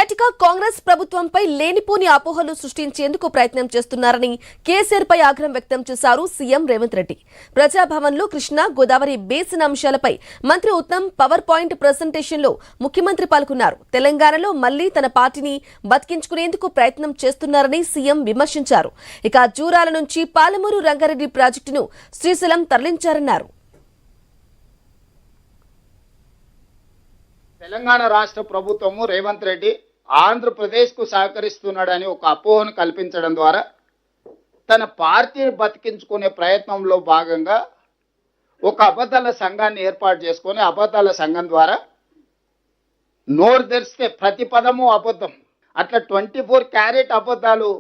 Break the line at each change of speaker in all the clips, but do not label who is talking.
రైట్గా కాంగ్రెస్ ప్రభుత్వంపై లేనిపోని అపోహలు సృష్టించేందుకు ప్రయత్నం చేస్తున్నారని కేసీఆర్ పై ఆగ్రహం వ్యక్తం చేశారు సీఎం రేవంత్ రెడ్డి. ప్రజాభవన్లో కృష్ణా గోదావరి బేసిన్ అంశాలపై మంత్రి ఉత్తమ్ పవర్ పాయింట్ ప్రెజెంటేషన్లో ముఖ్యమంత్రి పాల్గొన్నారు. తెలంగాణలో మళ్లీ తన పార్టీని బతికించుకునేందుకు ప్రయత్నం చేస్తున్నారని సీఎం విమర్శించారు. ఇక జూరాల నుంచి పాలమూరు రంగారెడ్డి ప్రాజెక్టును శ్రీశైలం తరలించారన్నారు.
తెలంగాణ రాష్ట్ర ప్రభుత్వము రేవంత్ రెడ్డి ఆంధ్రప్రదేశ్కు సహకరిస్తున్నాడని ఒక అపోహను కల్పించడం ద్వారా తన పార్టీని బతికించుకునే ప్రయత్నంలో భాగంగా ఒక అబద్ధాల సంఘాన్ని ఏర్పాటు చేసుకొని అబద్ధాల సంఘం ద్వారా నోరు తెరిస్తే ప్రతి పదము అబద్ధం, అట్లా 24 క్యారెట్ అబద్ధాలు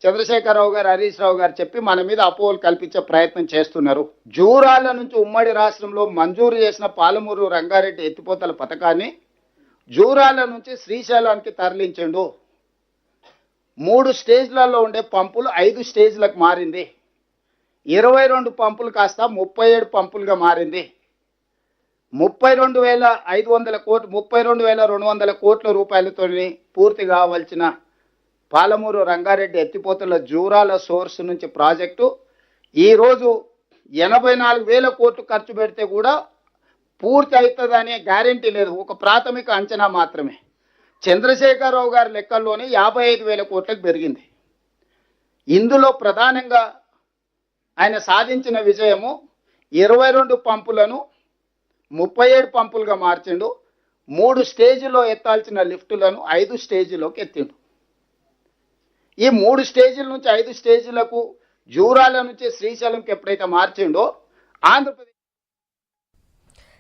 చంద్రశేఖరరావు గారు, హరీష్ రావు గారు చెప్పి మన మీద అపోహలు కల్పించే ప్రయత్నం చేస్తున్నారు. జూరాల నుంచి ఉమ్మడి రాష్ట్రంలో మంజూరు చేసిన పాలమూరు రంగారెడ్డి ఎత్తిపోతల పథకాన్ని జూరాల నుంచి శ్రీశైలానికి తరలించండు. 3 స్టేజ్లలో ఉండే పంపులు 5 స్టేజ్లకు మారింది. 22 పంపులు కాస్త 37 పంపులుగా మారింది. 32,500 కోట్లు 32,200 కోట్ల రూపాయలతో పూర్తి కావాల్సిన పాలమూరు రంగారెడ్డి ఎత్తిపోతల జూరాల సోర్స్ నుంచి ప్రాజెక్టు ఈరోజు 84,000 కోట్లు ఖర్చు పెడితే కూడా పూర్తి అవుతుందనే గ్యారెంటీ లేదు. ఒక ప్రాథమిక అంచనా మాత్రమే. చంద్రశేఖరరావు గారి లెక్కల్లోనే 55,000 కోట్లకు పెరిగింది. ఇందులో ప్రధానంగా ఆయన సాధించిన విజయము 22 పంపులను 37 పంపులుగా మార్చిండు. 3 స్టేజీలో ఎత్తాల్సిన లిఫ్టులను 5 స్టేజీలోకి ఎత్తిండు. ఈ 3 స్టేజీల నుంచి 5 స్టేజీలకు జూరాల నుంచి శ్రీశైలంకి ఎప్పుడైతే మార్చిండో ఆంధ్రప్రదేశ్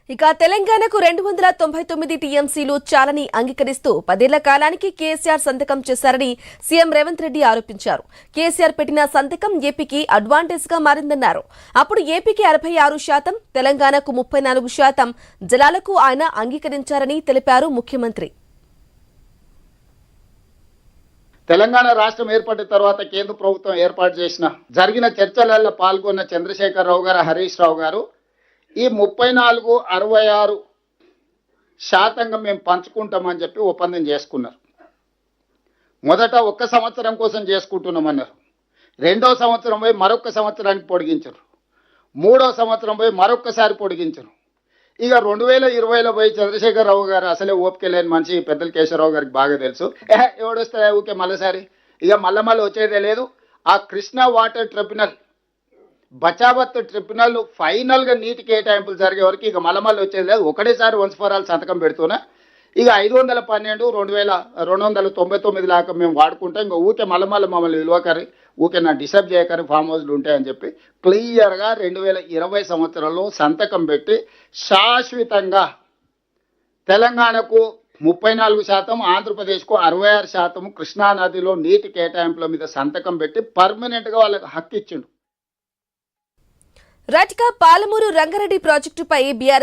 ఇక తెలంగాణకు 299 టీఎంసీలు చాలని అంగీకరిస్తూ 10 ఏళ్ల కాలానికి కేసీఆర్ సంతకం చేశారని సీఎం రేవంత్ రెడ్డి ఆరోపించారు. కేసీఆర్ పెట్టిన సంతకం ఏపీకి అడ్వాంటేజ్ గా మారిందన్నారు. అప్పుడు ఏపీకి 66%, తెలంగాణకు 34% జలాలకు ఆయన అంగీకరించారని తెలిపారు ముఖ్యమంత్రి.
తెలంగాణ రాష్ట్రం ఏర్పడిన తర్వాత కేంద్ర ప్రభుత్వం ఏర్పాటు చేసిన జరిగిన చర్చలలో పాల్గొన్న చంద్రశేఖరరావు గారు, హరీష్ రావు గారు ఈ 34-66% మేము పంచుకుంటామని చెప్పి ఒప్పందం చేసుకున్నారు. మొదట 1 సంవత్సరం కోసం చేసుకుంటున్నామన్నారు. 2వ సంవత్సరం పోయి మరొక సంవత్సరానికి పొడిగించారు. 3వ సంవత్సరం పోయి మరొకసారి పొడిగించారు. ఇక 2020లో పోయి చంద్రశేఖరరావు గారు అసలే ఓపిక లేని మనిషి, పెద్దల కేశవరావు గారికి బాగా తెలుసు. ఎవడొస్తే ఊకే మళ్ళీసారి ఇక మళ్ళీ వచ్చేదే లేదు. ఆ Krishna water tribunal, Bachawat tribunal ఫైనల్గా నీటి కేటాయింపులు జరిగే వరకు ఇక మళ్ళీ వచ్చేది లేదు. ఒకటేసారి వన్స్ ఫర్ ఆల్ సంతకం పెడుతున్నా. ఇక 512 2,299 దాకా మేము వాడుకుంటాం. ఇంకా ఊకే మళ్ళీ మమ్మల్ని విలువకరి, ఊకే నా డిస్టర్బ్ చేయకరి ఫామ్ హౌస్లు ఉంటాయని చెప్పి క్లియర్గా 2020 సంవత్సరంలో సంతకం పెట్టి శాశ్వతంగా తెలంగాణకు 34%, ఆంధ్రప్రదేశ్కు 66% కృష్ణానదిలో నీటి కేటాయింపుల మీద సంతకం పెట్టి పర్మనెంట్గా వాళ్ళకి హక్కు ఇచ్చిండు.
రైట్గా పాలమూరు రంగారెడ్డి ప్రాజెక్టుపై బీఆర్ఎస్